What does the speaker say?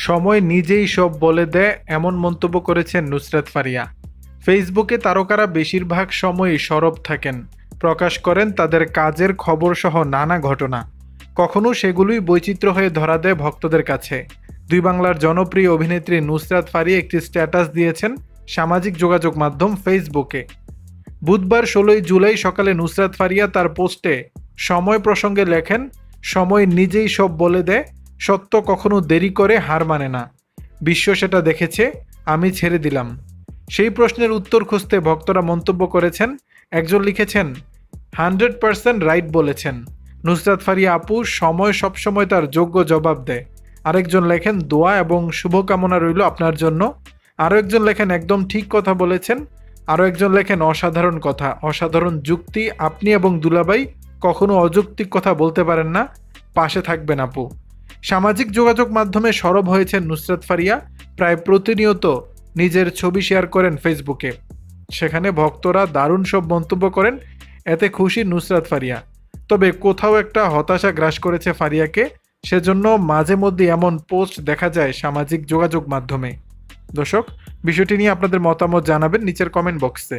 সময় নিজেই সব বলে দেয় এমন মন্তব্য করেছেন নুসরাত ফারিয়া। ফেসবুকে তারকারা বেশিরভাগ সময়ই সরব থাকেন, প্রকাশ করেন তাদের কাজের খবর সহ নানা ঘটনা। কখনো সেগুলোই বৈচিত্র্য হয়ে ধরা দেয় ভক্তদের কাছে। দুই বাংলার জনপ্রিয় অভিনেত্রী নুসরাত ফারিয়া একটি স্ট্যাটাস দিয়েছেন সামাজিক যোগাযোগ মাধ্যম ফেসবুকে। বুধবার 16 জুলাই সকালে নুসরাত ফারিয়া তার পোস্টে সময় প্রসঙ্গে লেখেন, সময় নিজেই সব বলে দেয়, সত্য কখনো দেরি করে হার মানে না। বিশ্ব সেটা দেখেছে, আমি ছেড়ে দিলাম। সেই প্রশ্নের উত্তর খুঁজতে ভক্তরা মন্তব্য করেছেন। একজন লিখেছেন, 100% রাইট বলেছেন নুসরাত ফারিয়া আপু, সময় সবসময় তার যোগ্য জবাব দেয়। আরেকজন লেখেন, দোয়া এবং শুভকামনা রইল আপনার জন্য। আরও একজন লেখেন, একদম ঠিক কথা বলেছেন। আরও একজন লেখেন, অসাধারণ কথা, অসাধারণ যুক্তি, আপনি এবং দুলাভাই কখনো অযৌক্তিক কথা বলতে পারেন না, পাশে থাকবেন আপু। সামাজিক যোগাযোগ মাধ্যমে সরব হয়েছেন নুসরাত ফারিয়া। প্রায় প্রতিনিয়ত নিজের ছবি শেয়ার করেন ফেসবুকে। সেখানে ভক্তরা দারুণ সব মন্তব্য করেন, এতে খুশি নুসরাত ফারিয়া। তবে কোথাও একটা হতাশা গ্রাস করেছে ফারিয়াকে, সেজন্য মাঝে মধ্যে এমন পোস্ট দেখা যায় সামাজিক যোগাযোগ মাধ্যমে। দর্শক, বিষয়টি নিয়ে আপনাদের মতামত জানাবেন নিচের কমেন্ট বক্সে।